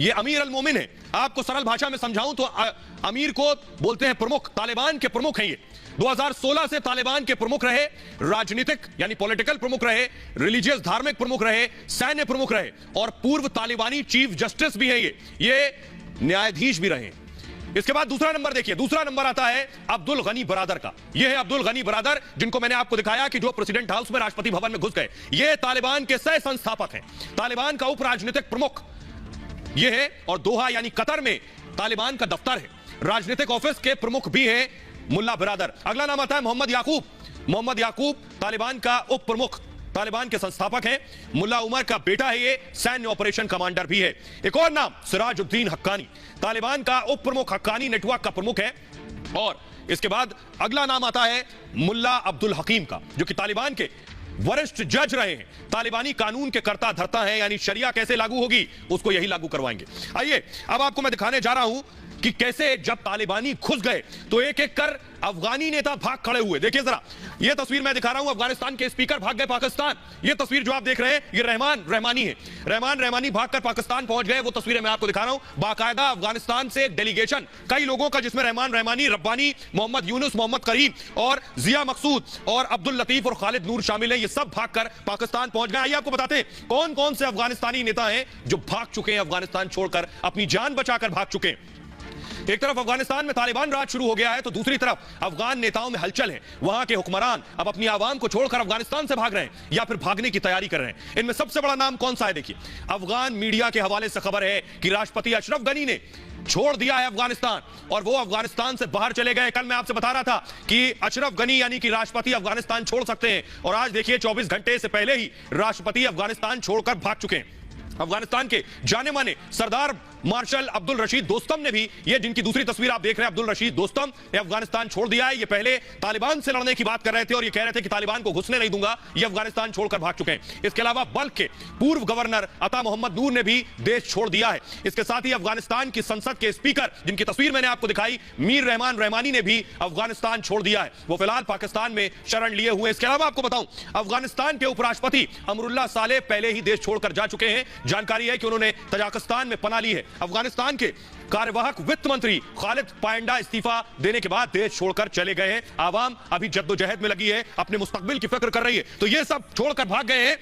ये अमीर अल मोमिन है। आपको सरल भाषा में समझाऊं तो अमीर को बोलते हैं प्रमुख, तालिबान के प्रमुख हैं ये। 2016 से तालिबान के प्रमुख रहे, राजनीतिक यानी पॉलिटिकल प्रमुख रहे, रिलीजियस धार्मिक प्रमुख रहे, सैन्य प्रमुख रहे और पूर्व तालिबानी चीफ जस्टिस भी हैं ये न्यायाधीश भी रहे। इसके बाद दूसरा नंबर देखिए, दूसरा नंबर आता है अब्दुल गनी बरादर का। यह है अब्दुल गनी बरादर, जिनको मैंने आपको दिखाया कि जो प्रेसिडेंट हाउस में, राष्ट्रपति भवन में घुस गए। ये तालिबान के सह संस्थापक हैं, तालिबान का उप राजनीतिक प्रमुख ये है, और दोहा यानी कतर में तालिबान का दफ्तर है। राजनीतिक ऑफिस के प्रमुख भी हैं मुल्ला बिरादर। अगला नाम आता है मोहम्मद याकूब। मोहम्मद याकूब तालिबान का उप प्रमुख, तालिबान के संस्थापक हैं। मुल्ला उमर का बेटा है ये, सैन्य ऑपरेशन कमांडर भी है। एक और नाम सिराजुद्दीन हक्कानी, तालिबान का उप प्रमुख, हक्कानी नेटवर्क का प्रमुख है। और इसके बाद अगला नाम आता है मुल्ला अब्दुल हकीम का, जो कि तालिबान के वरिष्ठ जज रहे हैं, तालिबानी कानून के कर्ता धर्ता हैं, यानी शरिया कैसे लागू होगी उसको यही लागू करवाएंगे। आइए अब आपको मैं दिखाने जा रहा हूं कि कैसे जब तालिबानी घुस गए तो एक एक कर अफगानी नेता भाग खड़े हुए। देखिए जरा, यह तस्वीर मैं दिखा रहा हूं, अफगानिस्तान के स्पीकर भाग गए पाकिस्तान। यह तस्वीर जो आप देख रहे हैं ये रहमान रहमानी है। रहमान रहमानी भागकर पाकिस्तान पहुंच गए। वो तस्वीरें मैं आपको दिखा रहा हूं। बाकायदा अफगानिस्तान से एक डेलीगेशन कई लोगों का, जिसमें रहमान रहमानी, रब्बानी, मोहम्मद यूनुस, मोहम्मद करीम और जिया मकसूद और अब्दुल लतीफ और खालिद नूर शामिल हैं। ये सब भागकर पाकिस्तान पहुंच गए। आइए आपको बताते हैं कौन कौन से अफगानिस्तानी नेता हैं जो भाग चुके हैं, अफगानिस्तान छोड़कर अपनी जान बचाकर भाग चुके हैं। एक तरफ अफगानिस्तान में तालिबान राज शुरू हो गया है, तो दूसरी तरफ अफगान नेताओं में हलचल है। वहां के हुक्मरान अब अपनी आवाम को छोड़कर अफगानिस्तान से भाग रहे हैं या फिर भागने की तैयारी कर रहे हैं। इनमें सबसे बड़ा नाम कौन सा है? देखिए, अफगान मीडिया के हवाले से खबर है कि राष्ट्रपति अशरफ गनी ने छोड़ दिया है अफगानिस्तान और वो अफगानिस्तान से बाहर चले गए। कल मैं आपसे बता रहा था कि अशरफ गनी यानी कि राष्ट्रपति अफगानिस्तान छोड़ सकते हैं, और आज देखिए 24 घंटे से पहले ही राष्ट्रपति अफगानिस्तान छोड़कर भाग चुके हैं। अफगानिस्तान के जाने माने सरदार मार्शल अब्दुल रशीद दोस्तम ने भी, ये जिनकी दूसरी तस्वीर आप देख रहे हैं, अब्दुल रशीद दोस्तम, ये अफगानिस्तान छोड़ दिया है। ये पहले तालिबान से लड़ने की बात कर रहे थे और ये कह रहे थे कि तालिबान को घुसने नहीं दूंगा। ये अफगानिस्तान छोड़कर भाग चुके हैं। इसके अलावा बल्क के पूर्व गवर्नर अता मोहम्मद नूर ने भी देश छोड़ दिया है। इसके साथ ही अफगानिस्तान की संसद के स्पीकर, जिनकी तस्वीर मैंने आपको दिखाई, मीर रहमान रहमानी ने भी अफगानिस्तान छोड़ दिया है। वो फिलहाल पाकिस्तान में शरण लिए हुए। इसके अलावा आपको बताऊं, अफगानिस्तान के उपराष्ट्रपति अमरुल्लाह सालेह पहले ही देश छोड़कर जा चुके हैं। जानकारी है कि उन्होंने तजाकिस्तान में पनाह ली है। अफगानिस्तान के कार्यवाहक वित्त मंत्री खालिद पायंडा इस्तीफा देने के बाद देश छोड़कर चले गए हैं। आवाम अभी जद्दोजहद में लगी है, अपने मुस्तकबिल की फिक्र कर रही है, तो ये सब छोड़कर भाग गए हैं।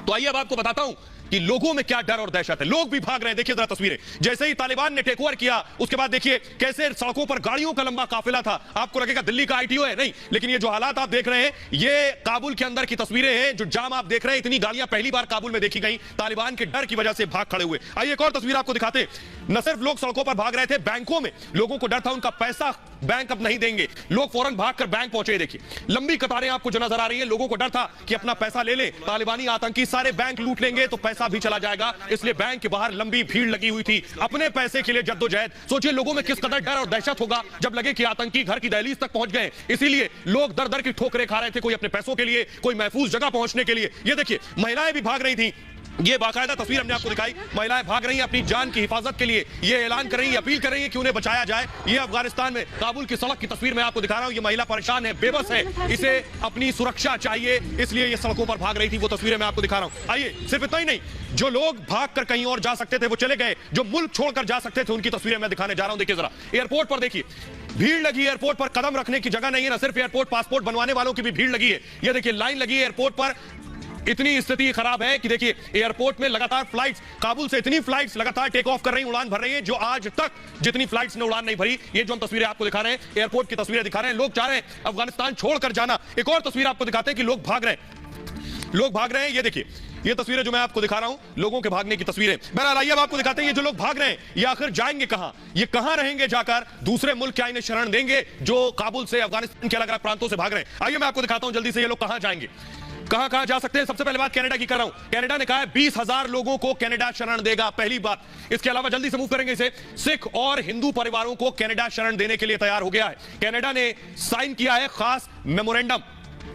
तो आइए अब आपको बताता हूं कि लोगों में क्या डर और दहशत है। लोग भी भाग रहे हैं। देखिए जरा तस्वीरें, जैसे ही तालिबान ने टेक ओवर किया उसके बाद देखिए कैसे सड़कों पर गाड़ियों का लंबा काफिला था। आपको लगेगा दिल्ली का आईटीओ है, नहीं, लेकिन ये जो हालात आप देख रहे हैं ये काबुल के अंदर की तस्वीरें हैं। जो जाम आप देख रहे हैं, इतनी गाड़ियां पहली बार काबुल में देखी गई, तालिबान के डर की वजह से भाग खड़े हुए। आइए एक और तस्वीर आपको दिखाते। न सिर्फ लोग सड़कों पर भाग रहे थे, बैंकों में लोगों को डर था उनका पैसा बैंक अब नहीं देंगे। लोग फौरन भागकर बैंक पहुंचे। देखिए लंबी कतारें आपको जो नजर आ रही है, लोगों को डर था कि अपना पैसा ले ले, तालिबानी आतंकी सारे बैंक लूट लेंगे तो पैसा भी चला जाएगा, इसलिए बैंक के बाहर लंबी भीड़ लगी हुई थी। अपने पैसे के लिए जद्दोजहद। सोचिए लोगों में किस कदर डर और दहशत होगा जब लगे कि आतंकी घर की दहलीज तक पहुंच गए। इसीलिए लोग दर दर की ठोकरें खा रहे थे, कोई अपने पैसों के लिए, कोई महफूज जगह पहुंचने के लिए। ये देखिए महिलाएं भी भाग रही थी। ये बाकायदा तस्वीर हमने आपको दिखाई, महिलाएं भाग रही हैं अपनी जान की हिफाजत के लिए। ये ऐलान कर रही है, अपील कर रही है कि उन्हें बचाया जाए। ये अफगानिस्तान में काबुल की सड़क की तस्वीर मैं आपको दिखा रहा हूं। ये महिला परेशान है, बेबस है, इसे अपनी सुरक्षा चाहिए, इसलिए ये सड़कों पर भाग रही थी। वो तस्वीरें मैं आपको दिखा रहा हूं। आइए, सिर्फ इतना ही नहीं, जो लोग भागकर कहीं और जा सकते थे वो चले गए, जो मुल्क छोड़कर जा सकते थे उनकी तस्वीरें मैं दिखाने जा रहा हूं। देखिए जरा, एयरपोर्ट पर देखिए भीड़ लगी है, एयरपोर्ट पर कदम रखने की जगह नहीं है। ना सिर्फ एयरपोर्ट, पासपोर्ट बनवाने वालों की भी भीड़ लगी है। ये देखिए लाइन लगी है एयरपोर्ट पर। इतनी स्थिति खराब है कि देखिए एयरपोर्ट में लगातार फ्लाइट्स, काबुल से इतनी फ्लाइट्स लगातार टेक ऑफ कर रही, उड़ान भर रही हैं, जो आज तक जितनी फ्लाइट्स ने उड़ान नहीं भरी। ये जो हम तस्वीरें आपको दिखा रहे हैं, एयरपोर्ट की तस्वीरें दिखा रहे हैं। लोग चाह रहे हैं अफगानिस्तान छोड़कर जाना। एक और तस्वीर आपको दिखाते हैं कि लोग भाग रहे हैं, लोग भाग रहे हैं। ये देखिए ये तस्वीरें जो मैं आपको दिखा रहा हूं, लोगों के भागने की तस्वीरें। बहरहाल आइए अब आपको दिखाते हैं ये जो लोग भाग रहे हैं ये आखिर जाएंगे कहां, ये कहां रहेंगे जाकर, दूसरे मुल्क क्या इन्हें शरण देंगे जो काबुल से अफगानिस्तान के अलग अलग प्रांतों से भाग रहे हैं। आइए मैं आपको दिखाता हूं जल्दी से ये लोग कहां जाएंगे, कहां कहां जा सकते हैं। सबसे पहले बात कनाडा की कर रहा हूं। कनाडा ने कहा है 20,000 लोगों को कनाडा शरण देगा, पहली बात। इसके अलावा जल्दी से मूव करेंगे इसे, सिख और हिंदू परिवारों को कनाडा शरण देने के लिए तैयार हो गया है। कनाडा ने साइन किया है खास मेमोरेंडम,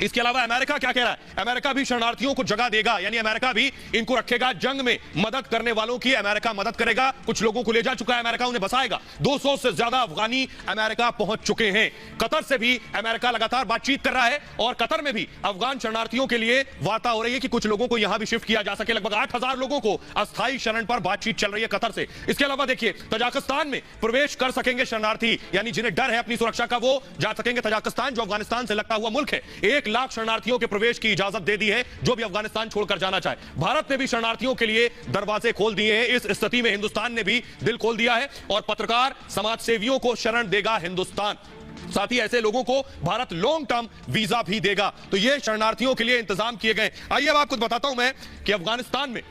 इसके अलावा अमेरिका क्या कह रहा है? अमेरिका भी शरणार्थियों को जगह देगा, यानी अमेरिका भी इनको रखेगा जंग में, मदद करने वालों की अमेरिका मदद करेगा। कुछ लोगों को ले जा चुका है अमेरिका, उन्हें बसाएगा। 200 से ज्यादा अफगानी अमेरिका पहुंच चुके हैं। कतर से भी अमेरिका लगातार बातचीत कर रहा है और कतर में भी अफगान शरणार्थियों के लिए वार्ता हो रही है कि कुछ लोगों को यहां भी शिफ्ट किया जा सके। लगभग 8000 लोगों को अस्थायी शरण पर बातचीत चल रही है कतर से। इसके अलावा देखिए, तजाकिस्तान में प्रवेश कर सकेंगे शरणार्थी, यानी जिन्हें डर है अपनी सुरक्षा का वो जा सकेंगे तजाकिस्तान, जो अफगानिस्तान से लगता हुआ मुल्क है। 1 लाख शरणार्थियों के प्रवेश की इजाजत दे दी है, जो भी अफगानिस्तान छोड़कर जाना चाहे। भारत ने भी शरणार्थियों के लिए दरवाजे खोल दिए हैं। इस स्थिति में हिंदुस्तान ने भी दिल खोल दिया है और पत्रकार समाज सेवियों को शरण देगा हिंदुस्तान। साथ ही ऐसे लोगों को भारत लॉन्ग टर्म वीजा भी देगा। तो ये शरणार्थियों के लिए इंतजाम किए गए। आइए अब आपको बताता हूं मैं कि अफगानिस्तान में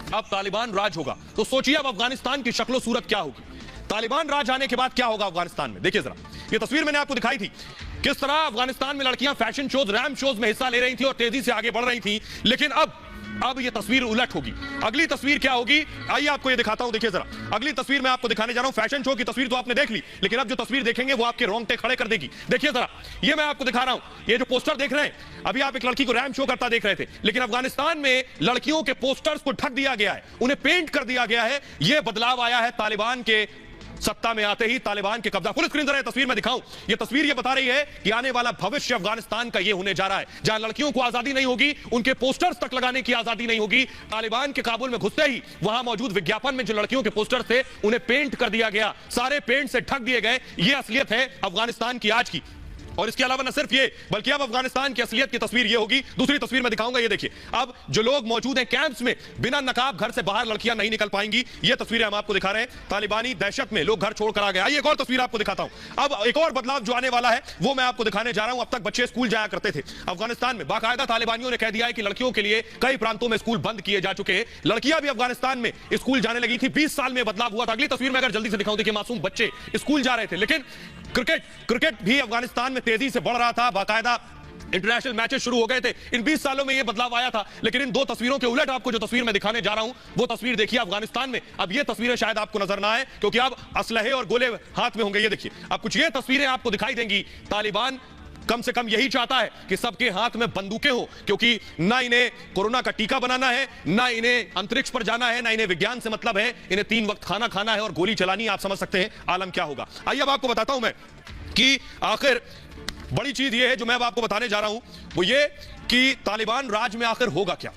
अब तालिबान राज होगा, तो सोचिए अब अफगानिस्तान की शक्लो सूरत क्या होगी। तालिबान राज आने के बाद क्या होगा अफगानिस्तान में। देखिए जरा, ये तस्वीर मैंने आपको दिखाई थी किस तरह अफगानिस्तान में लड़कियां फैशन शोज, रैम्प शोज में हिस्सा ले रही थी और तेजी से आगे बढ़ रही थी। लेकिन अब ये तस्वीर उलट होगी। अगली तस्वीर क्या होगी, आइए आपको ये दिखाता हूं। देखिए जरा, अगली तस्वीर मैं आपको दिखाने जा रहा हूं। फैशन शो की तस्वीर तो आपने देख ली, लेकिन अब जो तस्वीर देखेंगे वो आपके रोंगटे खड़े कर देगी। देखिए जरा, ये मैं आपको दिखा रहा हूं। ये जो पोस्टर देख रहे हैं, अभी आप एक लड़की को रैम्प शो करता देख रहे थे, लेकिन अफगानिस्तान में लड़कियों के पोस्टर्स को ढक दिया गया है, उन्हें पेंट कर दिया गया है। यह बदलाव आया है तालिबान के सत्ता में आते ही, तालिबान के कब्जा। फुल स्क्रीन जरा तस्वीर में दिखाऊं। ये तस्वीर ये बता रही है कि आने वाला भविष्य अफगानिस्तान का ये होने जा रहा है, जहां लड़कियों को आजादी नहीं होगी, उनके पोस्टर्स तक लगाने की आजादी नहीं होगी। तालिबान के काबुल में घुसते ही वहां मौजूद विज्ञापन में जो लड़कियों के पोस्टर्स थे उन्हें पेंट कर दिया गया, सारे पेंट से ढक दिए गए। ये असलियत है अफगानिस्तान की आज की। और इसके अलावा न सिर्फ ये, बल्कि अब अफगानिस्तान की असलियत की तस्वीर ये होगी। दूसरी तस्वीर में दिखाऊंगा, ये देखिए, अब जो लोग मौजूद हैं कैंप्स में, बिना नकाब घर से बाहर लड़कियां नहीं निकल पाएंगी। ये तस्वीरें हम आपको दिखा रहे हैं। तालिबानी दहशत में लोग घर छोड़कर आ गए। आइए एक और तस्वीर आपको दिखाता हूं। अब एक और बदलाव जो आने वाला है वो मैं आपको दिखाने जा रहा हूं। अब तक बच्चे स्कूल जाया करते थे अफगानिस्तान में, बाकायदा तालिबानियों ने कह दिया है कि लड़कियों के लिए कई प्रांतों में स्कूल बंद किए जा चुके हैं। लड़कियां भी अफगानिस्तान में स्कूल जाने लगी थी। 20 साल में बदलाव हुआ था। अगली तस्वीर में अगर जल्दी से दिखाऊं, देखिए मासूम बच्चे स्कूल जा रहे थे। लेकिन क्रिकेट भी अफगानिस्तान में तेजी से बढ़ रहा था, बाकायदा इंटरनेशनल मैचेस शुरू हो गए थे। इन 20 सालों में यह बदलाव आया था। लेकिन इन दो तस्वीरों के उलट आपको जो तस्वीर मैं दिखाने जा रहा हूं वो तस्वीर देखिए अफगानिस्तान में। अब ये तस्वीरें शायद आपको नजर ना आए क्योंकि अब असलहे और गोले हाथ में होंगे। ये देखिए, अब कुछ ये तस्वीरें आपको दिखाई देंगी। तालिबान कम से कम यही चाहता है कि सबके हाथ में बंदूकें हो, क्योंकि ना इन्हें कोरोना का टीका बनाना है, ना इन्हें अंतरिक्ष पर जाना है, ना इन्हें विज्ञान से मतलब है। इन्हें 3 वक्त खाना खाना है और गोली चलानी है। आप समझ सकते हैं आलम क्या होगा। आइए अब आपको बताता हूं मैं कि आखिर बड़ी चीज ये है जो मैं अब आपको बताने जा रहा हूं, वो ये कि तालिबान राज में आखिर होगा क्या।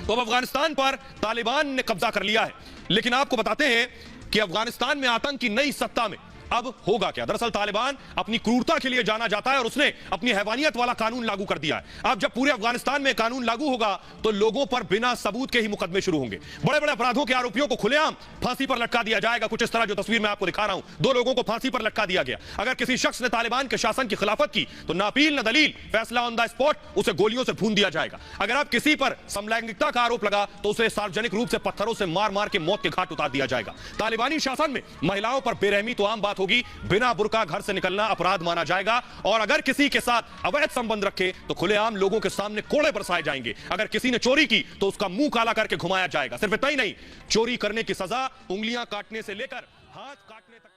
तो अब अफगानिस्तान पर तालिबान ने कब्जा कर लिया है, लेकिन आपको बताते हैं कि अफगानिस्तान में आतंक की नई सत्ता में अब होगा क्या। दरअसल तालिबान अपनी क्रूरता के लिए जाना जाता है और उसने अपनी हैवानियत वाला कानून लागू कर दिया है। अब जब पूरे अफगानिस्तान में कानून लागू होगा तो लोगों पर बिना सबूत के ही मुकदमे शुरू होंगे। बड़े बड़े अपराधों के आरोपियों को खुलेआम फांसी पर लटका दिया जाएगा। कुछ इस तरह जो तस्वीर मैं आपको दिखा रहा हूं, 2 लोगों को फांसी पर लटका दिया गया। अगर किसी शख्स ने तालिबान के शासन की खिलाफत की तो ना अपील न दलील, फैसला ऑन द स्पॉट, उसे गोलियों से भून दिया जाएगा। अगर आप किसी पर समलैंगिकता का आरोप लगा तो उसे सार्वजनिक रूप से पत्थरों से मार मार के मौत के घाट उतार दिया जाएगा। तालिबानी शासन में महिलाओं पर बेरहमी तो आम बात होगी, बिना बुर्का घर से निकलना अपराध माना जाएगा। और अगर किसी के साथ अवैध संबंध रखे तो खुलेआम लोगों के सामने कोड़े बरसाए जाएंगे। अगर किसी ने चोरी की तो उसका मुंह काला करके घुमाया जाएगा। सिर्फ इतना ही नहीं, चोरी करने की सजा उंगलियां काटने से लेकर हाथ काटने तक।